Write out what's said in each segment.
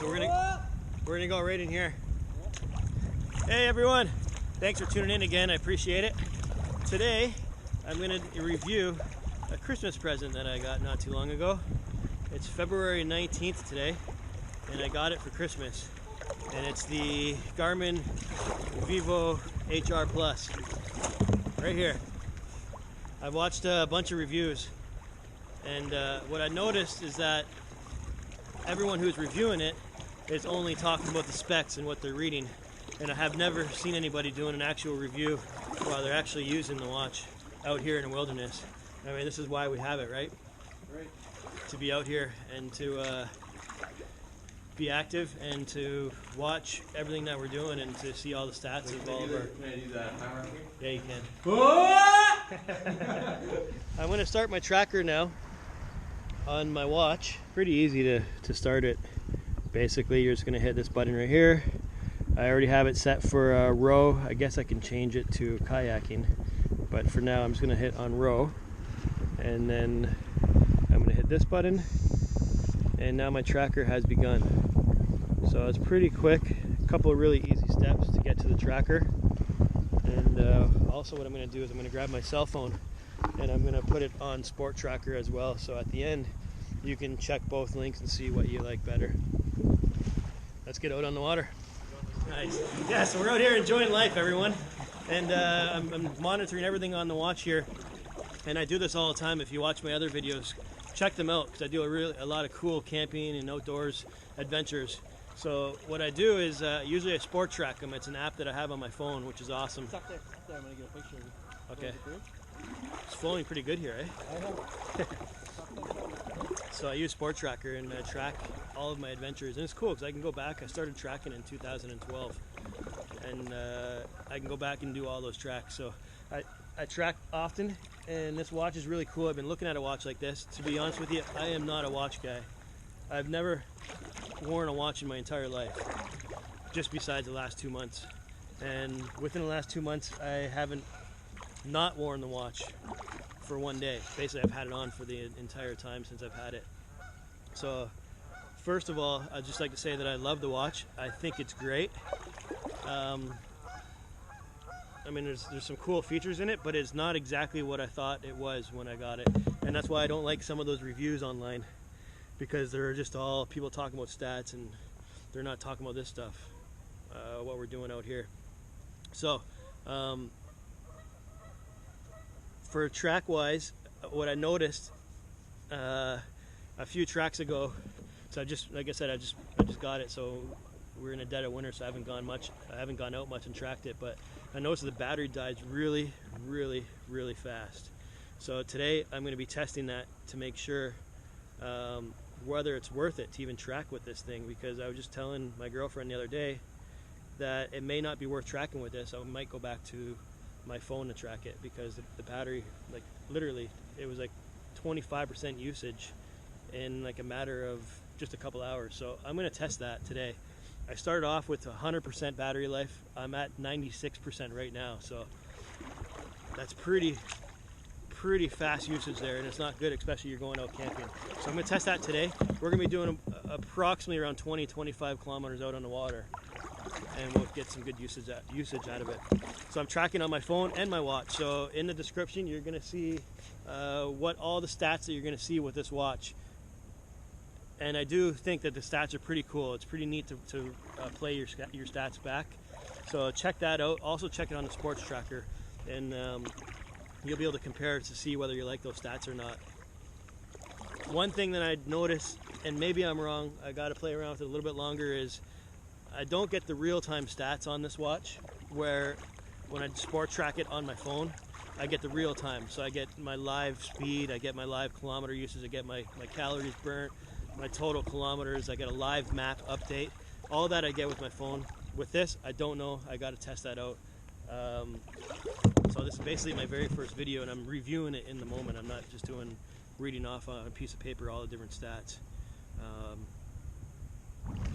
So we're gonna go right in here. Hey everyone, thanks for tuning in again. I appreciate it. Today I'm gonna review a Christmas present that I got not too long ago. It's February 19th today, and I got it for Christmas. And it's the Garmin Vivo HR Plus right here. I've watched a bunch of reviews, and what I noticed is that everyone who's reviewing it is only talking about the specs and what they're reading, and I have never seen anybody doing an actual review while they're actually using the watch out here in the wilderness. I mean, this is why we have it, right? Right. To be out here and to be active and to watch everything that we're doing and to see all the stats of all of our... Can I do that timer? Yeah, you can. I'm going to start my tracker now on my watch. Pretty easy to start it. Basically, you're just going to hit this button right here. I already have it set for row. I guess I can change it to kayaking, but for now I'm just going to hit on row, and then I'm going to hit this button, and now my tracker has begun. So it's pretty quick. A couple of really easy steps to get to the tracker. And also what I'm going to do is I'm going to grab my cell phone and I'm going to put it on Sport Tracker as well, so at the end you can check both links and see what you like better. Let's get out on the water. Nice. Yeah, so we're out here enjoying life, everyone, and I'm monitoring everything on the watch here, and I do this all the time. If you watch my other videos, check them out, because I do a lot of cool camping and outdoors adventures. So what I do is usually I sport track them. It's an app that I have on my phone, which is awesome. Stop there. I'm going to get a picture of you. Okay. It's flowing pretty good here, eh? I know. So I use Sport Tracker and I track all of my adventures, and it's cool because I can go back. I started tracking in 2012, and I can go back and do all those tracks. So I track often, and this watch is really cool. I've been looking at a watch like this. To be honest with you, I am not a watch guy. I've never worn a watch in my entire life, just besides the last 2 months. And within the last 2 months, I haven't not worn the watch for one day. Basically, I've had it on for the entire time since I've had it. So first of all, I'd just like to say that I love the watch. I think it's great. I mean, there's some cool features in it, but it's not exactly what I thought it was when I got it. And that's why I don't like some of those reviews online, because they're just all people talking about stats and they're not talking about this stuff, what we're doing out here. So for track wise, what I noticed a few tracks ago, so like I said, I just got it, so we're in a dead of winter, so I haven't gone out much and tracked it, but I noticed the battery dies really fast. So today I'm going to be testing that to make sure whether it's worth it to even track with this thing, because I was just telling my girlfriend the other day that it may not be worth tracking with this. I might go back to my phone to track it, because the battery, like literally, it was like 25% usage in like a matter of just a couple hours. So I'm going to test that today. I started off with 100% battery life. I'm at 96% right now, so that's pretty fast usage there, and it's not good, especially you're going out camping. So I'm going to test that today. We're going to be doing approximately around 20-25 kilometers out on the water, and we'll get some good usage out of it. So I'm tracking on my phone and my watch. So in the description, you're going to see what all the stats that you're going to see with this watch. And I do think that the stats are pretty cool. It's pretty neat to play your stats back. So check that out. Also check it on the Sports Tracker, and you'll be able to compare it to see whether you like those stats or not. One thing that I noticed, and maybe I'm wrong, I got to play around with it a little bit longer, is I don't get the real-time stats on this watch, where when I sport track it on my phone, I get the real time. So I get my live speed, I get my live kilometer usage, I get my calories burnt, my total kilometers, I get a live map update. All that I get with my phone. With this, I don't know. I got to test that out. So this is basically my very first video, and I'm reviewing it in the moment. I'm not just reading off on a piece of paper all the different stats.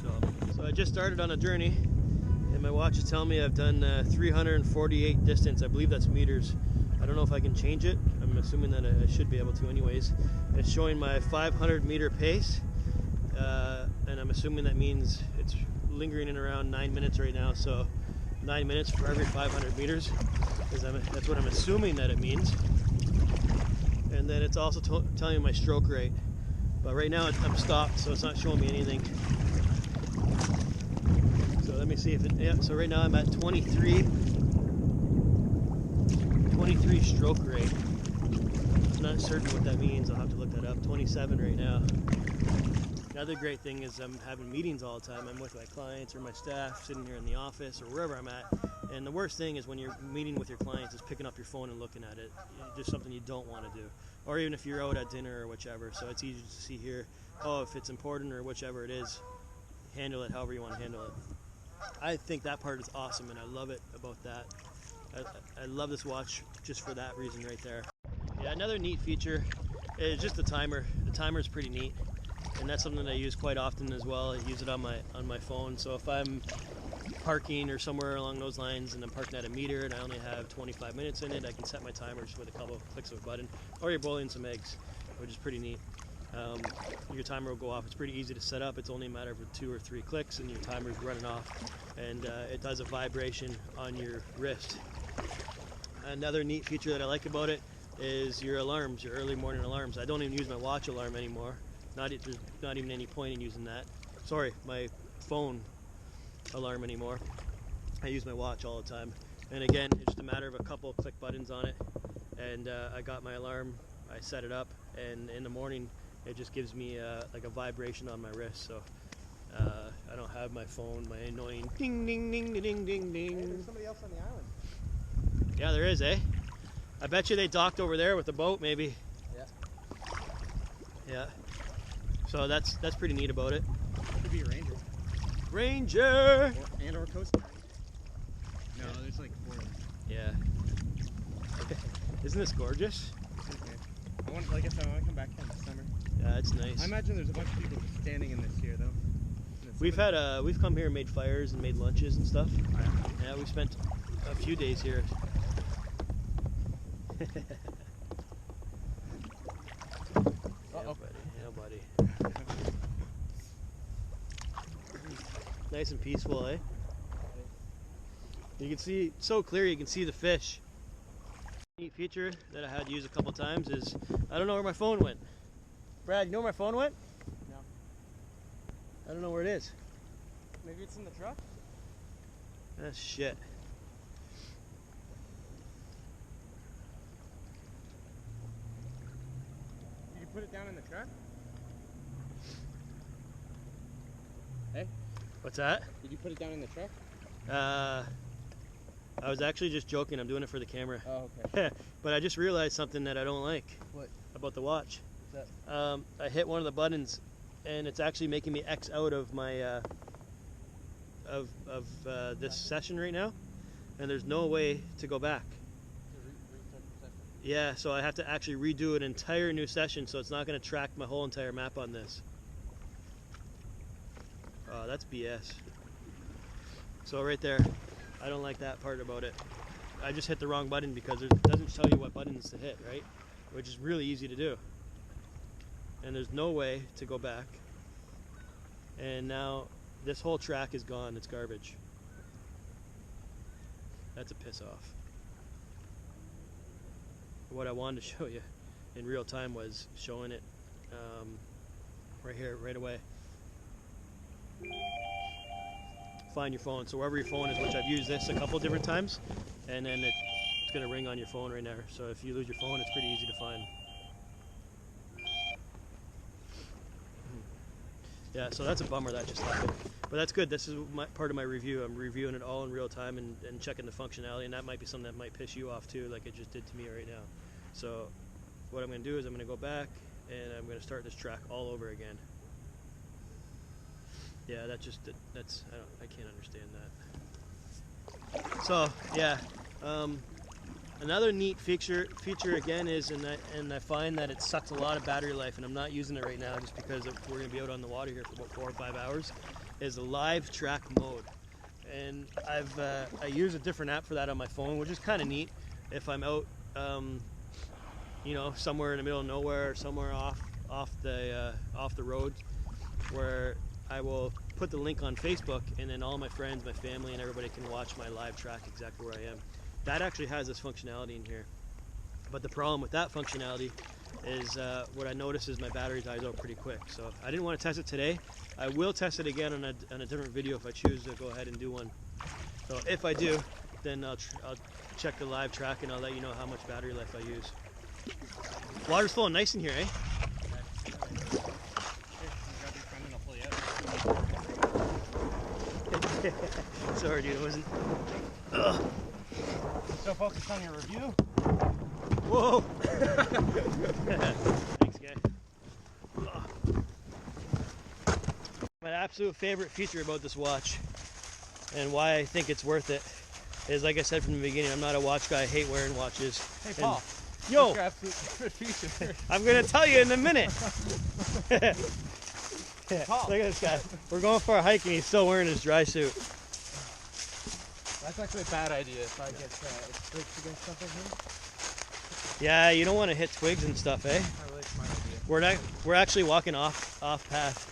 So I just started on a journey, and my watch is telling me I've done 348 distance. I believe that's meters. I don't know if I can change it. I'm assuming that I should be able to anyways. It's showing my 500 meter pace, and and I'm assuming that means it's lingering in around 9 minutes right now. So 9 minutes for every 500 meters, that's what I'm assuming that it means. And then it's also telling me my stroke rate. But right now I'm stopped, so it's not showing me anything. So let me see if it, yeah, so right now I'm at 23 stroke rate. I'm not certain what that means, I'll have to look that up. 27 right now. Another great thing is I'm having meetings all the time. I'm with my clients or my staff, sitting here in the office or wherever I'm at. And the worst thing is when you're meeting with your clients is picking up your phone and looking at it. Just something you don't want to do. Or even if you're out at dinner or whichever. So it's easy to see here, oh, if it's important or whichever it is, handle it however you want to handle it. I think that part is awesome, and I love it about that. I love this watch just for that reason right there. Yeah, another neat feature is just the timer. The timer is pretty neat, and that's something that I use quite often as well. I use it on my phone. So if I'm parking or somewhere along those lines and I'm parking at a meter and I only have 25 minutes in it, I can set my timer just with a couple of clicks of a button. Or you're boiling some eggs, which is pretty neat. Your timer will go off. It's pretty easy to set up. It's only a matter of 2 or 3 clicks and your timer is running off, and it does a vibration on your wrist. Another neat feature that I like about it is your alarms, your early morning alarms. I don't even use my watch alarm anymore. There's not even any point in using that. Sorry, my phone alarm anymore. I use my watch all the time. And again, it's just a matter of a couple of click buttons on it, and I got my alarm, I set it up, and in the morning it just gives me like a vibration on my wrist. So I don't have my phone, my annoying ding ding ding ding ding ding. Hey, there's somebody else on the island. Yeah, there is, eh? I bet you they docked over there with the boat, maybe. Yeah. Yeah. So that's pretty neat about it. Could be a ranger. Ranger! Or Coast Guard. No, there's like 4 of them. Yeah. Isn't this gorgeous? I want to come back in the summer. Yeah, it's nice. I imagine there's a bunch of people just standing in this here, though. We've come here and made fires and made lunches and stuff. Yeah, we spent a few days here. Uh-oh. Yeah, buddy. Nice and peaceful, eh? You can see so clear. You can see the fish. Neat feature that I had to use a couple times is I don't know where my phone went. Brad, you know where my phone went? No. I don't know where it is. Maybe it's in the truck? That's shit. Did you put it down in the truck? Hey? What's that? Did you put it down in the truck? I was actually just joking. I'm doing it for the camera. Oh, okay. But I just realized something that I don't like. What? About the watch. What's that? I hit one of the buttons, and it's actually making me X out of my this session right now, and there's no way to go back. Yeah, so I have to actually redo an entire new session, so it's not going to track my whole entire map on this. Oh, that's BS. So right there, I don't like that part about it. I just hit the wrong button because it doesn't tell you what buttons to hit, right? Which is really easy to do. And there's no way to go back. And now this whole track is gone. It's garbage. That's a piss off. What I wanted to show you in real time was showing it right here, right away. Find your phone. So wherever your phone is, which I've used this a couple different times, and then it's going to ring on your phone right now. So if you lose your phone, it's pretty easy to find. Yeah, so that's a bummer that just happened. But that's good. This is part of my review. I'm reviewing it all in real time and checking the functionality, and that might be something that might piss you off too, like it just did to me right now. So what I'm going to do is I'm going to go back and I'm going to start this track all over again. Yeah, I can't understand that. So yeah, another neat feature again is, and I find that it sucks a lot of battery life, and I'm not using it right now just because we're going to be out on the water here for about 4 or 5 hours, is the live track mode. And I use a different app for that on my phone, which is kind of neat if I'm out, you know, somewhere in the middle of nowhere or somewhere off the road, where I will put the link on Facebook, and then all my friends, my family, and everybody can watch my live track exactly where I am. That actually has this functionality in here. But the problem with that functionality is what I notice is my battery dies out pretty quick. So I didn't want to test it today. I will test it again on a different video if I choose to go ahead and do one. So if I do, then I'll check the live track and I'll let you know how much battery life I use. Water's flowing nice in here, eh? Sorry, dude, it wasn't. Ugh. So focused on your review. Whoa! Thanks, guy. My absolute favorite feature about this watch, and why I think it's worth it, is like I said from the beginning, I'm not a watch guy. I hate wearing watches. Hey, Paul. Yo! What's your absolute favorite feature? I'm gonna tell you in a minute. Paul. Look at this guy. We're going for a hike and he's still wearing his dry suit. That's actually a bad idea if I get twigs against something here. Yeah, you don't want to hit twigs and stuff, eh? Not really smart idea. We're actually walking off path.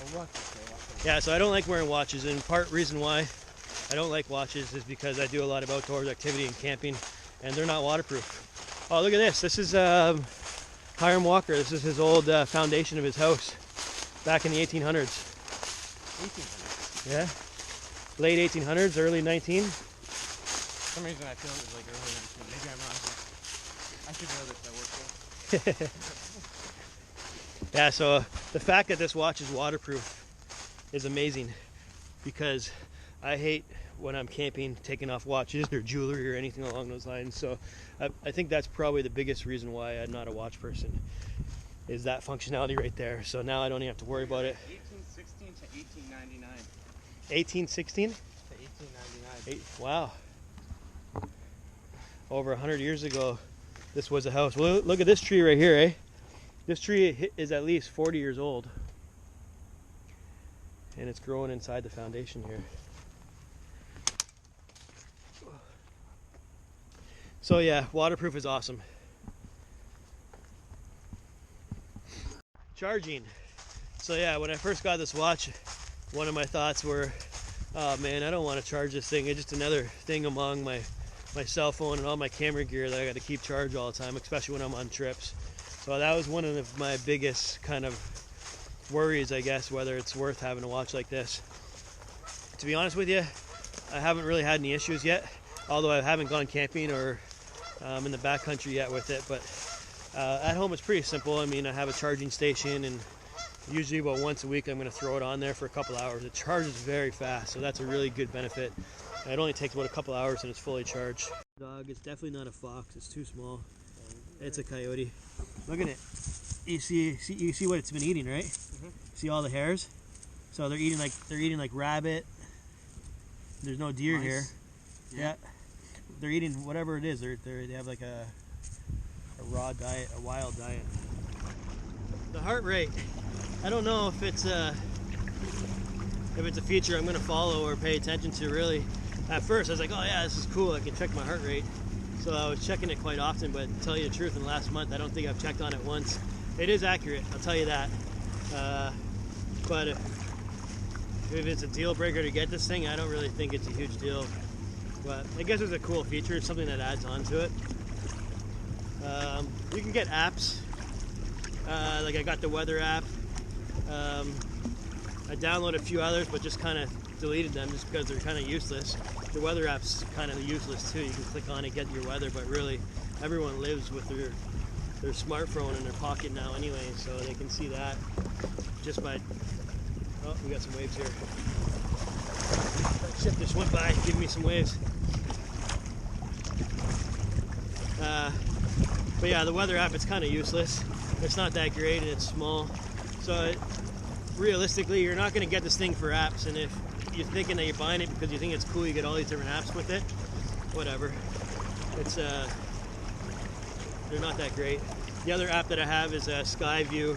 Oh, watch this. Yeah, so I don't like wearing watches, and part reason why I don't like watches is because I do a lot of outdoors activity and camping, and they're not waterproof. Oh, look at this. This is Hiram Walker. This is his old foundation of his house back in the 1800s. 1800s? Yeah. Late 1800s, early 19. For some reason I feel it was like early 19. Maybe I'm wrong. I should know this. I work there. Yeah, so the fact that this watch is waterproof is amazing, because I hate when I'm camping taking off watches or jewelry or anything along those lines. So I think that's probably the biggest reason why I'm not a watch person, is that functionality right there. So now I don't even have to worry about it. 1816 to 1899. 1816? To 1899. Wow. Over 100 years ago, this was a house. Well, look at this tree right here, eh? This tree is at least 40 years old. And it's growing inside the foundation here. So yeah, waterproof is awesome. Charging. So yeah, when I first got this watch, one of my thoughts were, oh man, I don't want to charge this thing. It's just another thing among my cell phone and all my camera gear that I got to keep charged all the time, especially when I'm on trips. So that was one of my biggest kind of worries, I guess, whether it's worth having a watch like this. To be honest with you, I haven't really had any issues yet, although I haven't gone camping or in the backcountry yet with it. But at home it's pretty simple. I mean, I have a charging station, and usually about once a week I'm going to throw it on there for a couple hours. It charges very fast, so that's a really good benefit. And it only takes about a couple hours and it's fully charged. Dog, it's definitely not a fox, it's too small. It's a coyote. Look at it. You see what it's been eating, right? Mm-hmm. See all the hairs? So they're eating like rabbit. There's no deer here. Yeah. They're eating whatever it is. They have like a raw diet, a wild diet. The heart rate. I don't know if it's a feature I'm going to follow or pay attention to really. At first I was like, oh yeah, this is cool, I can check my heart rate. So I was checking it quite often, but to tell you the truth, in the last month I don't think I've checked on it once. It is accurate, I'll tell you that. But if it's a deal breaker to get this thing, I don't really think it's a huge deal. But I guess it's a cool feature, something that adds on to it. You can get apps. Like I got the weather app. I downloaded a few others, but just kind of deleted them just because they're kind of useless. The weather app's kind of useless too. You can click on it, get your weather, but really everyone lives with their smartphone in their pocket now anyway, so they can see that just by... Oh, we got some waves here. That ship just went by, giving me some waves. But yeah, the weather app, it's kind of useless. It's not that great and it's small. So realistically, you're not going to get this thing for apps, and if you're thinking that you're buying it because you think it's cool, you get all these different apps with it, whatever. It's they're not that great. The other app that I have is Skyview,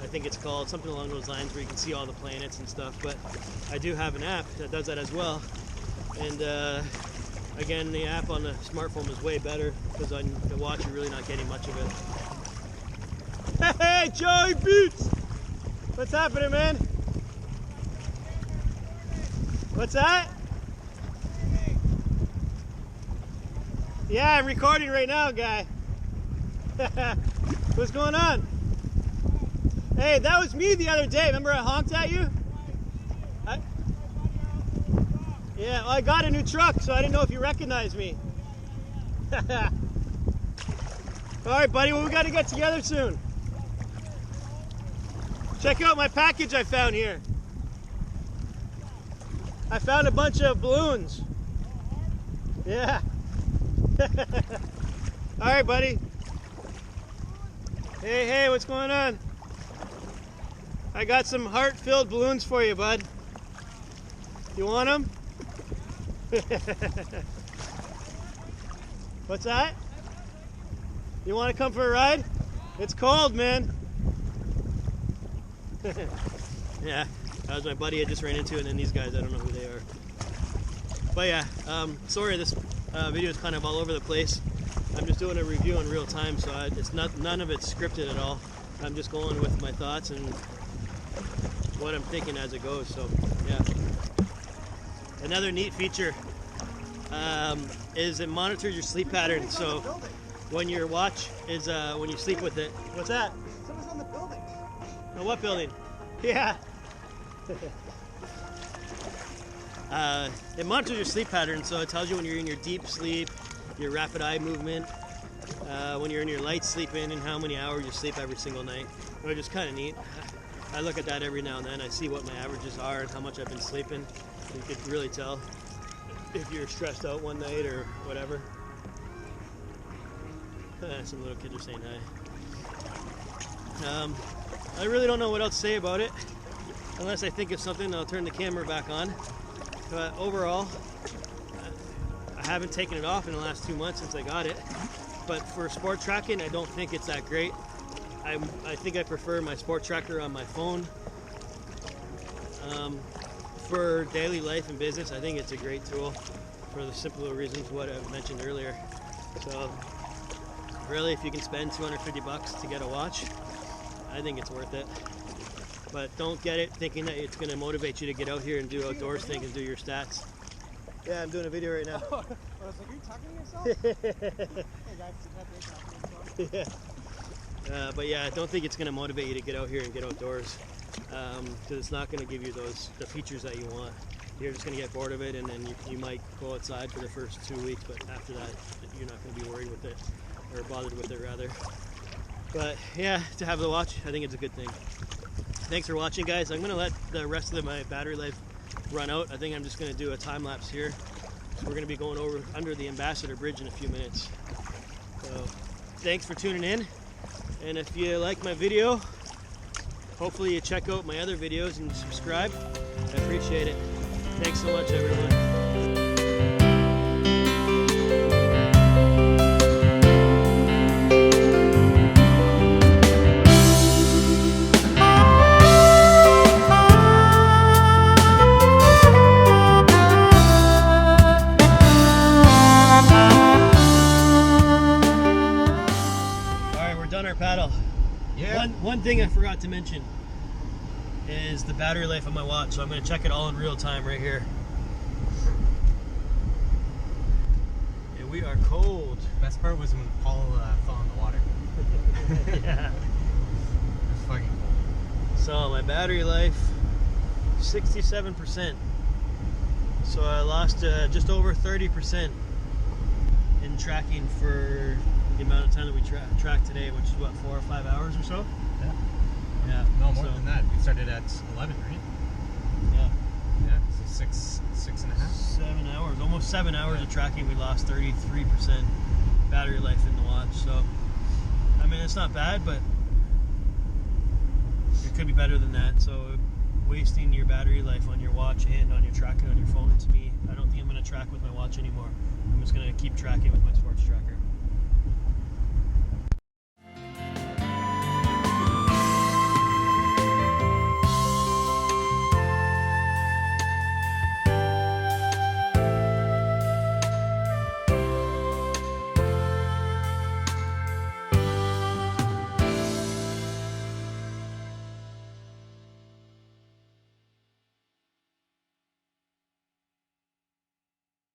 I think it's called, something along those lines, where you can see all the planets and stuff. But I do have an app that does that as well, and again, the app on the smartphone is way better because on the watch you're really not getting much of it. Hey, Joey Beats! What's happening, man? What's that? Yeah, I'm recording right now, guy. What's going on? Hey, that was me the other day. Remember I honked at you? Yeah, well, I got a new truck, so I didn't know if you recognized me. All right, buddy, well, we got to get together soon. Check out my package I found here. I found a bunch of balloons. Yeah. All right, buddy. Hey, what's going on? I got some heart-filled balloons for you, bud. You want them? What's that? You want to come for a ride? It's cold, man. Yeah, that was my buddy I just ran into, and then these guys, I don't know who they are. But yeah, sorry this video is kind of all over the place. I'm just doing a review in real time, so it's none of it's scripted at all. I'm just going with my thoughts and what I'm thinking as it goes. So yeah, another neat feature is it monitors your sleep pattern. So when your watch is when you sleep with it. What's that? Someone's on the building. Oh, what building? Yeah. It monitors your sleep pattern, so it tells you when you're in your deep sleep, your rapid eye movement, when you're in your light sleeping, and how many hours you sleep every single night, which is kind of neat. I look at that every now and then. I see what my averages are and how much I've been sleeping. You could really tell if you're stressed out one night or whatever. Some little kids are saying hi. I really don't know what else to say about it. Unless I think of something, I'll turn the camera back on. But overall, I haven't taken it off in the last 2 months since I got it. But for sport tracking, I don't think it's that great. I think I prefer my sport tracker on my phone. For daily life and business, I think it's a great tool for the simple reasons what I mentioned earlier. So really, if you can spend $250 to get a watch, I think it's worth it. But don't get it thinking that it's going to motivate you to get out here and do outdoors things and do your stats. Yeah, I'm doing a video right now. I was like, are you talking to yourself? Hey guys, Yeah. But yeah, I don't think it's going to motivate you to get out here and get outdoors, because it's not going to give you the features that you want. You're just going to get bored of it, and then you might go outside for the first 2 weeks, but after that, you're not going to be worried with it, or bothered with it rather. But yeah, to have the watch, I think it's a good thing. Thanks for watching, guys. I'm going to let the rest of my battery life run out. I think I'm just going to do a time lapse here. So we're going to be going over under the Ambassador Bridge in a few minutes. So thanks for tuning in. And if you like my video, hopefully you check out my other videos and subscribe. I appreciate it. Thanks so much, everyone. Paddle. Yeah. One thing I forgot to mention is the battery life of my watch, so I'm going to check it all in real time right here. Yeah, we are cold. Best part was when Paul fell in the water. Yeah. It's fucking cold. So my battery life, 67%. So I lost just over 30% in tracking for the amount of time that we tracked today, which is what, 4 or 5 hours or so? Yeah. Yeah. No, more than that. We started at 11, right? Yeah. Yeah, so six and a half. 7 hours, almost 7 hours of tracking. We lost 33% battery life in the watch. So, I mean, it's not bad, but it could be better than that. So, wasting your battery life on your watch and on your tracking on your phone, to me, I don't think I'm going to track with my watch anymore. I'm just going to keep tracking with my sports tracker.